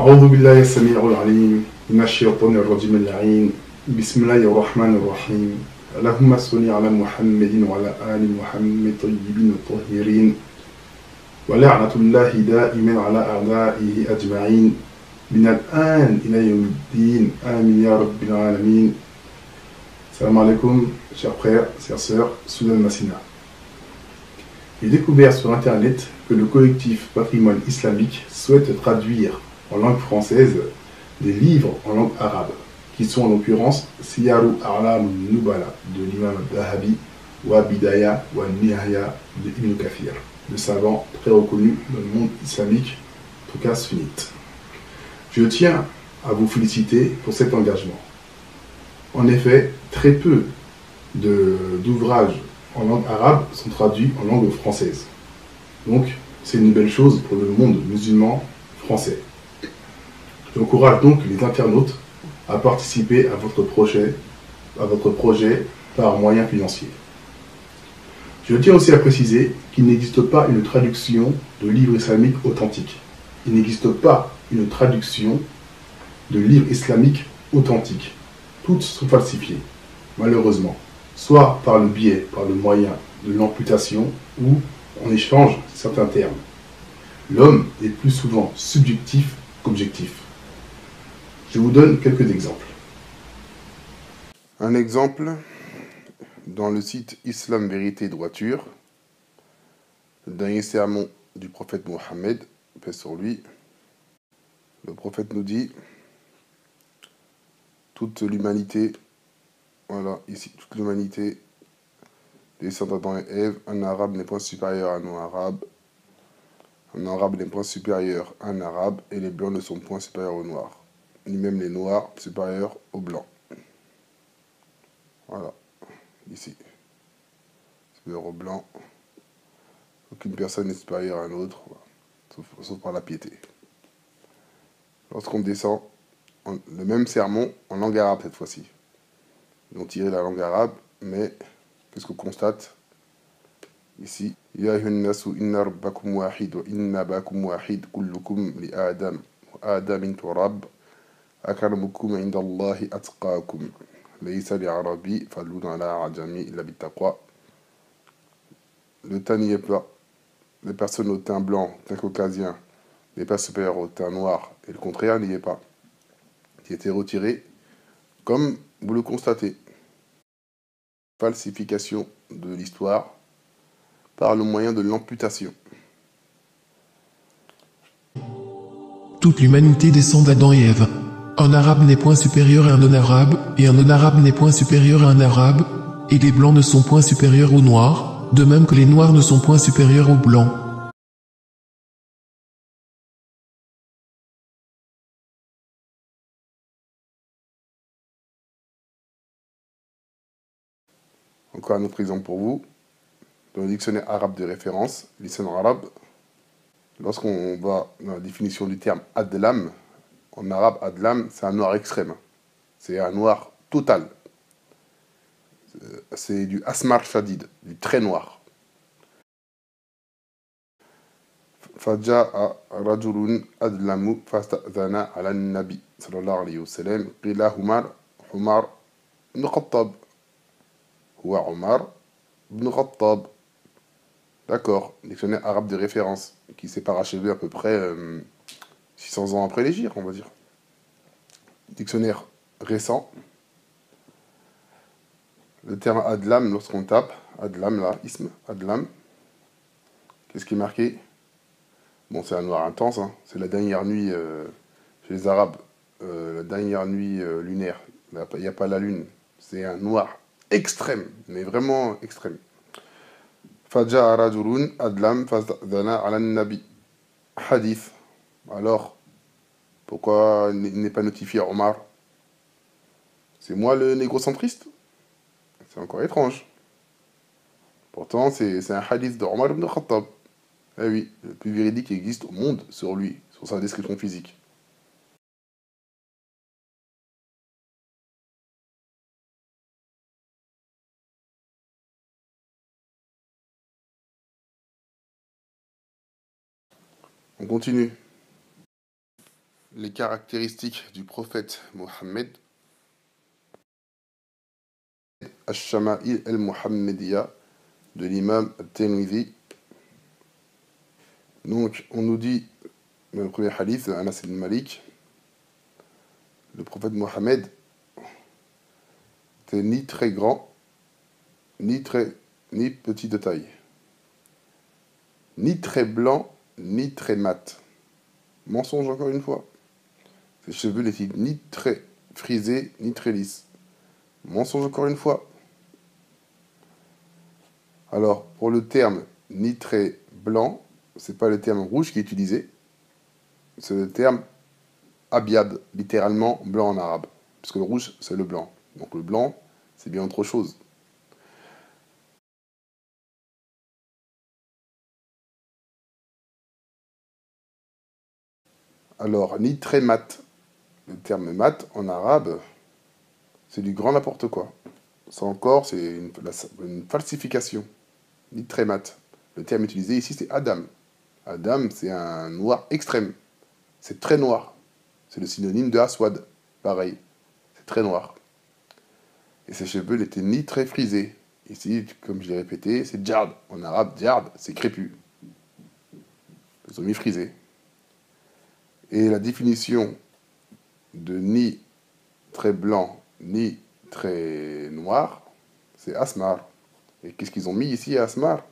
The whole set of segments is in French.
أعوذ بالله السميع العليم من الشيطان الرجيم اللعين بسم الله الرحمن الرحيم اللهم صل على محمد وعلى آل محمد طيبين الطاهرين ولعنة الله دائما على أعدائه أجمعين من الآن إلى يوم الدين آمين يا رب العالمين. Salam alaikum, chers frères, chères sœurs, Soudan Massina. J'ai découvert sur internet que le collectif Patrimoine Islamique souhaite traduire en langue française des livres en langue arabe, qui sont en l'occurrence Siyaru A'lam Nubala de l'imam Dahabi ou Bidaya ou Nihaya de Ibn Kathir, le savant très reconnu dans le monde islamique, en tout cas sunnite. Je tiens à vous féliciter pour cet engagement. En effet, très peu d'ouvrages en langue arabe sont traduits en langue française. Donc, c'est une belle chose pour le monde musulman français. J'encourage donc les internautes à participer à votre projet par moyen financier. Je tiens aussi à préciser qu'il n'existe pas une traduction de livres islamiques authentiques. Il n'existe pas une traduction de livres islamiques authentiques. Toutes sont falsifiées, malheureusement, soit par le biais, par le moyen de l'amputation ou on échange certains termes. L'homme est plus souvent subjectif qu'objectif. Je vous donne quelques exemples. Un exemple, dans le site Islam Vérité Droiture, le dernier sermon du prophète Mohammed, paix sur lui, le prophète nous dit toute l'humanité, voilà, ici, toute l'humanité descend d'Adam et Ève, un arabe n'est point supérieur à un non-arabe, un arabe n'est point supérieur à un arabe, et les blancs ne sont point supérieurs aux noirs, ni même les noirs supérieurs aux blancs. Voilà, ici, supérieur aux blancs, aucune personne n'est supérieure à un autre, voilà, sauf par la piété. Lorsqu'on descend, le même sermon en langue arabe cette fois-ci. Ils ont tiré la langue arabe, mais qu'est-ce qu'on constate ici? Ya ayyuhan nasu inna rabbakum wahid wa inna abakum wahid kullukum li Adam wa Adam min turab akramukum inda Allahi atqakum laysa li arabi fadlun ala ajami illa bittaqwa. Le teint n'y est pas. Les personnes au teint blanc, teint caucasien, n'est pas supérieur au teint noir, et le contraire n'y est pas, qui a été retiré, comme vous le constatez. Falsification de l'histoire par le moyen de l'amputation. Toute l'humanité descend d'Adam et Ève. Un arabe n'est point supérieur à un non-arabe, et un non-arabe n'est point supérieur à un arabe, et les blancs ne sont point supérieurs aux noirs, de même que les noirs ne sont point supérieurs aux blancs. Encore un autre exemple pour vous. Dans le dictionnaire arabe de référence, lisan arabe, lorsqu'on va dans la définition du terme adlam, en arabe, adlam, c'est un noir extrême. C'est un noir total. C'est du asmar shadid, du très noir. Faja'a rajulun adlamu fasta'zana ala nabi sallallahu alayhi wa sallam qila Umar ibn Khattab. Huwa Umar ibn Khattab. D'accord, dictionnaire arabe de référence, qui s'est parachevé à peu près 600 ans après l'hégire, on va dire. Dictionnaire récent. Le terme adlam, lorsqu'on tape, adlam, là, ism, adlam, qu'est-ce qui est marqué? Bon, c'est un noir intense, hein. C'est la dernière nuit, chez les Arabes, la dernière nuit lunaire. Il n'y a pas la lune. C'est un noir extrême, mais vraiment extrême. Faja'a rajulun adlam fasta'zana ala nabi. Hadith. Alors, pourquoi il n'est pas notifié à Omar? C'est moi le négrocentriste? C'est encore étrange. Pourtant, c'est un hadith de Omar ibn Khattab. Eh oui, le plus véridique qui existe au monde sur lui, sur sa description physique. On continue. les caractéristiques du prophète Mohammed, Ash-Shama'il al-Muhammadiya de l'imam al-Tirmidhi. Donc, on nous dit, le premier hadith, Anas ibn Malik, le prophète Mohammed n'était ni très grand, ni petit de taille, ni très blanc, ni très mat. Mensonge encore une fois. Ses cheveux n'étaient ni très frisés, ni très lisses. Mensonge encore une fois. Alors, pour le terme ni très blanc, c'est pas le terme rouge qui est utilisé, c'est le terme abiad, littéralement blanc en arabe. Parce que le rouge, c'est le blanc. Donc le blanc, c'est bien autre chose. Alors, ni très mat. Le terme mat, en arabe, c'est du grand n'importe quoi. Ça encore, c'est une falsification. Ni très mat. Le terme utilisé ici, c'est Adam. Adam, c'est un noir extrême. C'est très noir. C'est le synonyme de Aswad. Pareil. C'est très noir. Et ses cheveux n'étaient ni très frisés. Ici, comme je l'ai répété, c'est Jard. En arabe, Jard, c'est crépus. Ils ont mis frisé. Et la définition de ni très blanc, ni très noir, c'est Asmar. Et qu'est-ce qu'ils ont mis ici à Asmar?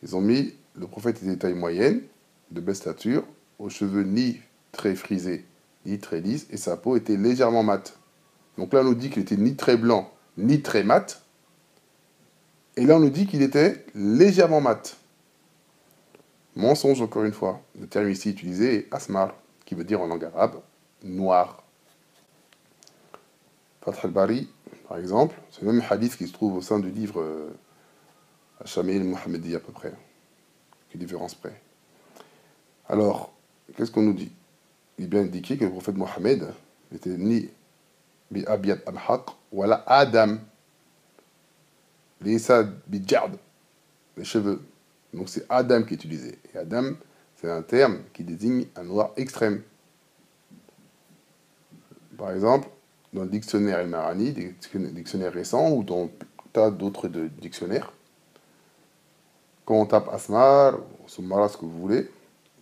Ils ont mis, le prophète était de taille moyenne, de belle stature, aux cheveux ni très frisés, ni très lisses, et sa peau était légèrement mate. Donc là, on nous dit qu'il était ni très blanc, ni très mat. Et là, on nous dit qu'il était légèrement mat. Mensonge, encore une fois. Le terme ici utilisé est asmar, qui veut dire en langue arabe noir. Fath al-Bari, par exemple, c'est le même hadith qui se trouve au sein du livre Ash-Shama'il al-Muhammadi à peu près, qui différence près. Alors, qu'est-ce qu'on nous dit? Il est bien indiqué que le prophète Mohammed n'était ni bi abiyad al-haq, wala Adam. Lisa bi jard, les cheveux. Donc c'est Adam qui est utilisé. Et Adam, c'est un terme qui désigne un noir extrême. Par exemple, dans le dictionnaire El-Marani, des dictionnaires récents, ou dans tas d'autres dictionnaires, quand on tape Asmar, ou Soumara, ce que vous voulez,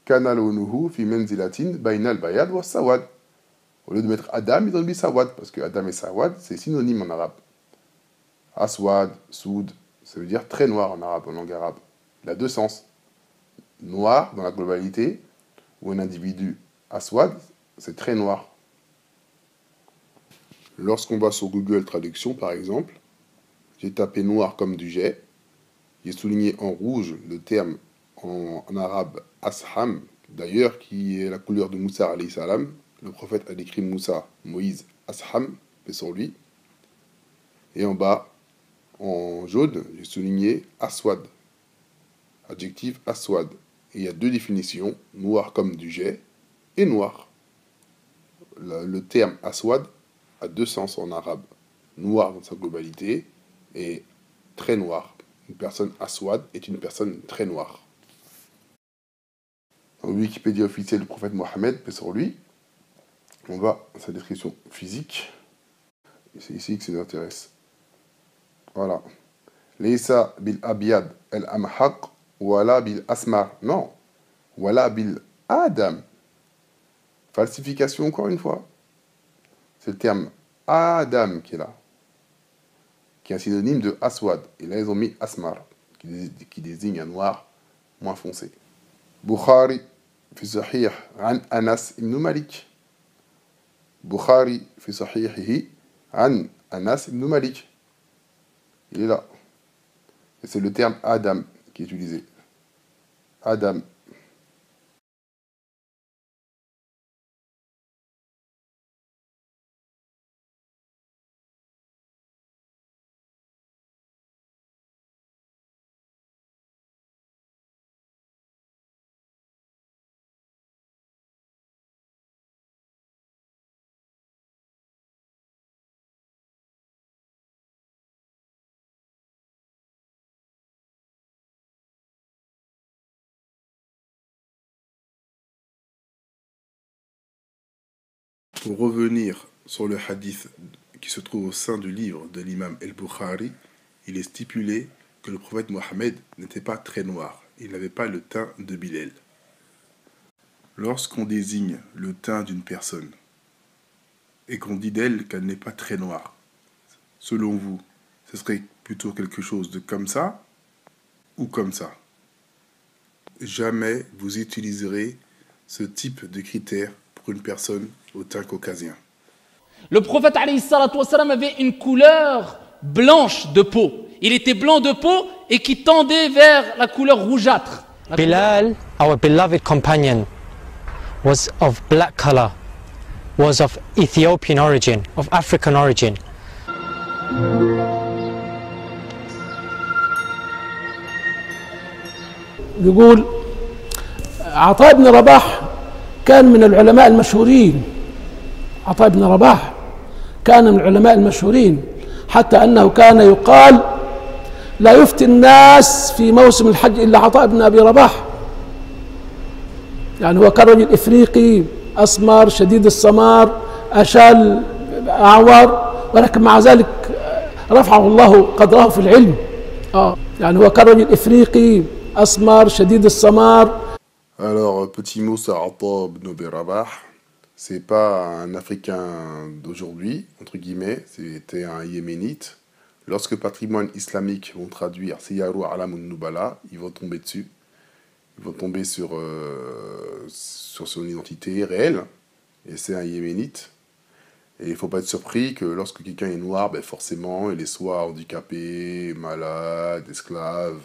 Kanalonuhu fi menzilatin bainal bayad wa sawad. Au lieu de mettre Adam, ils ont mis Sawad, parce que Adam et Sawad, c'est synonyme en arabe. Aswad, Soud, ça veut dire très noir en arabe, en langue arabe. Il a deux sens. Noir, dans la globalité, ou un individu Aswad, c'est très noir. Lorsqu'on va sur Google Traduction, par exemple, j'ai tapé noir comme du jet, j'ai souligné en rouge le terme en arabe asham, d'ailleurs, qui est la couleur de Moussa alayhi salam. Le prophète a décrit Moussa, Moïse, asham, paix sur lui. Et en bas, en jaune, j'ai souligné aswad, adjectif aswad. Et il y a deux définitions, noir comme du jet et noir. Le terme aswad a deux sens en arabe. Noir dans sa globalité et très noir. Une personne aswad est une personne très noire. Dans le Wikipédia officiel du prophète Mohammed, paix sur lui, on va à sa description physique. Et c'est ici que ça nous intéresse. Voilà. Laysa bil abiyad el amhaq wala bil asmar. Non. Wala bil adam. Falsification encore une fois. C'est le terme Adam qui est là, qui est un synonyme de Aswad. Et là, ils ont mis Asmar, qui désigne un noir moins foncé. Bukhari, fi sahih, an Anas ibn Malik. Bukhari, fi sahihihi, an Anas ibn Malik. Il est là. Et c'est le terme Adam qui est utilisé. Adam. Pour revenir sur le hadith qui se trouve au sein du livre de l'imam El-Bukhari, il est stipulé que le prophète Mohammed n'était pas très noir. Il n'avait pas le teint de Bilal. Lorsqu'on désigne le teint d'une personne et qu'on dit d'elle qu'elle n'est pas très noire, selon vous, ce serait plutôt quelque chose de comme ça ou comme ça? Jamais vous utiliserez ce type de critère pour une personne au teint caucasien. Le prophète alayhi salatu wassalam avait une couleur blanche de peau. Il était blanc de peau et qui tendait vers la couleur rougeâtre. Bilal, our beloved companion, was of black color, was of Ethiopian origin, of African origin. يقول عطاء بن رباح كان من العلماء المشهورين. عطاء بن رباح كان من العلماء المشهورين حتى أنه كان يقال لا يفتي الناس في موسم الحج إلا عطاء بن أبي رباح. يعني هو كان رجل إفريقي أسمر شديد السمار أشال أعور، ولكن مع ذلك رفعه الله قدره في العلم. يعني هو كان رجل إفريقي أسمر شديد السمار. Alors, petit mot sur Ata ibn Abi Rabah. C'est pas un Africain d'aujourd'hui, entre guillemets, c'était un Yéménite. Lorsque patrimoine islamique vont traduire Siyaru Alamun Nubala, ils vont tomber dessus. Ils vont tomber sur son identité réelle. Et c'est un Yéménite. Et il ne faut pas être surpris que lorsque quelqu'un est noir, ben forcément, il est soit handicapé, malade, esclave.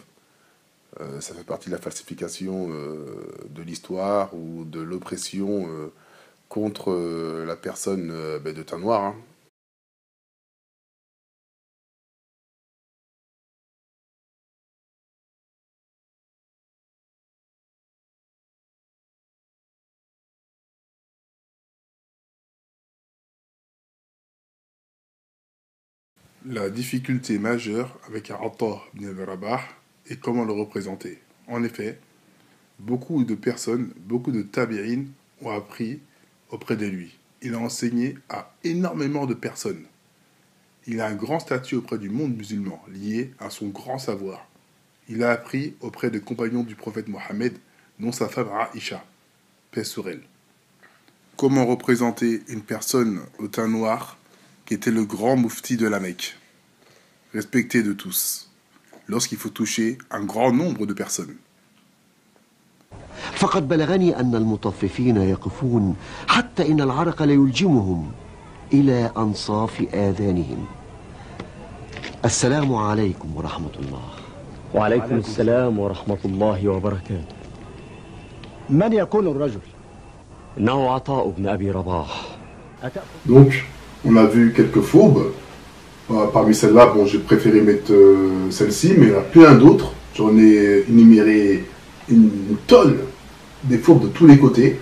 Ça fait partie de la falsification de l'histoire ou de l'oppression contre la personne de teint noir. Hein. La difficulté majeure avec Ata ibn Abi Rabah est comment le représenter. En effet, beaucoup de personnes, beaucoup de tabi'in ont appris auprès de lui. Il a enseigné à énormément de personnes. Il a un grand statut auprès du monde musulman, lié à son grand savoir. Il a appris auprès de compagnons du prophète Mohammed, dont sa femme Aïcha, paix sur elle. Comment représenter une personne au teint noir qui était le grand moufti de la Mecque, respecté de tous, lorsqu'il faut toucher un grand nombre de personnes. فقد بلغني أن المطففين يقفون حتى إن العرق ليلجمهم إلى أنصاف آذانهم. السلام عليكم ورحمة الله. وعليكم السلام ورحمة الله وبركاته. من يكون الرجل؟ إنه عطاء بن أبي رباح. Donc, on a vu quelques fourbes. Parmi celles-là, bon, j'ai préféré mettre celle-ci, mais il y en a plein d'autres. J'en ai énuméré une tonne, des fourbes de tous les côtés.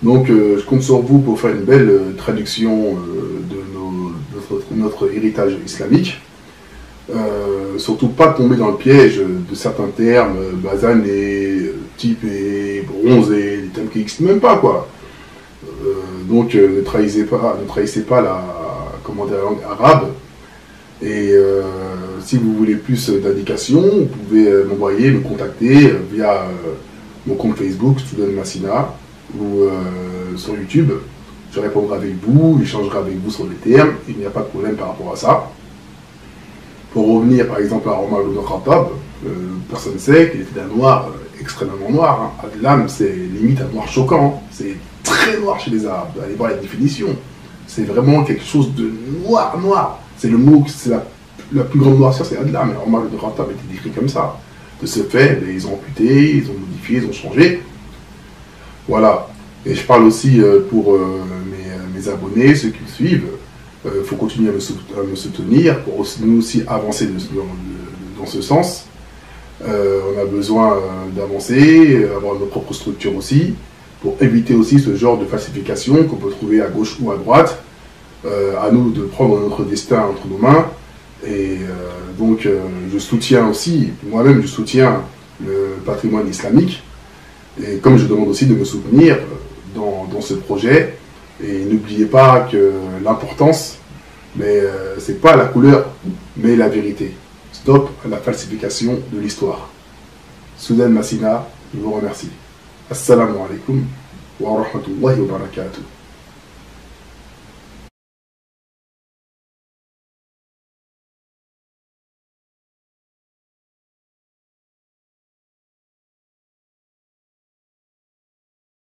Donc, je compte sur vous pour faire une belle traduction de notre héritage islamique. Surtout pas tomber dans le piège de certains termes, basané, typé, bronzé, des termes qui n'existent même pas, quoi. Donc, ne trahissez pas la langue arabe. Et si vous voulez plus d'indications, vous pouvez me contacter via mon compte Facebook, Student Massina, ou sur YouTube. Je répondrai avec vous, j'échangerai avec vous sur les termes, il n'y a pas de problème par rapport à ça. Pour revenir par exemple à Omar ibn Khattab, personne ne sait qu'il était d'un noir extrêmement noir. Hein. Adlam, c'est limite un noir choquant, hein. C'est très noir chez les Arabes, allez voir la définition. C'est vraiment quelque chose de noir, noir. C'est le mot, c'est la plus grande noirceur, c'est Adlam. Alors Omar ibn Khattab était décrit comme ça. De ce fait, ils ont amputé, ils ont modifié, ils ont changé. Voilà. Et je parle aussi pour mes abonnés, ceux qui me suivent. Il faut continuer à me soutenir pour nous aussi avancer dans ce sens. On a besoin d'avancer, avoir nos propres structures aussi, pour éviter aussi ce genre de falsification qu'on peut trouver à gauche ou à droite. À nous de prendre notre destin entre nos mains. Et donc je soutiens aussi, moi-même je soutiens le patrimoine islamique. Et comme je demande aussi de me soutenir dans ce projet, Et n'oubliez pas que l'importance, c'est pas la couleur, mais la vérité. Stop à la falsification de l'histoire. Soudan Massina, je vous remercie. Assalamu alaikum wa rahmatullahi wa barakatuh.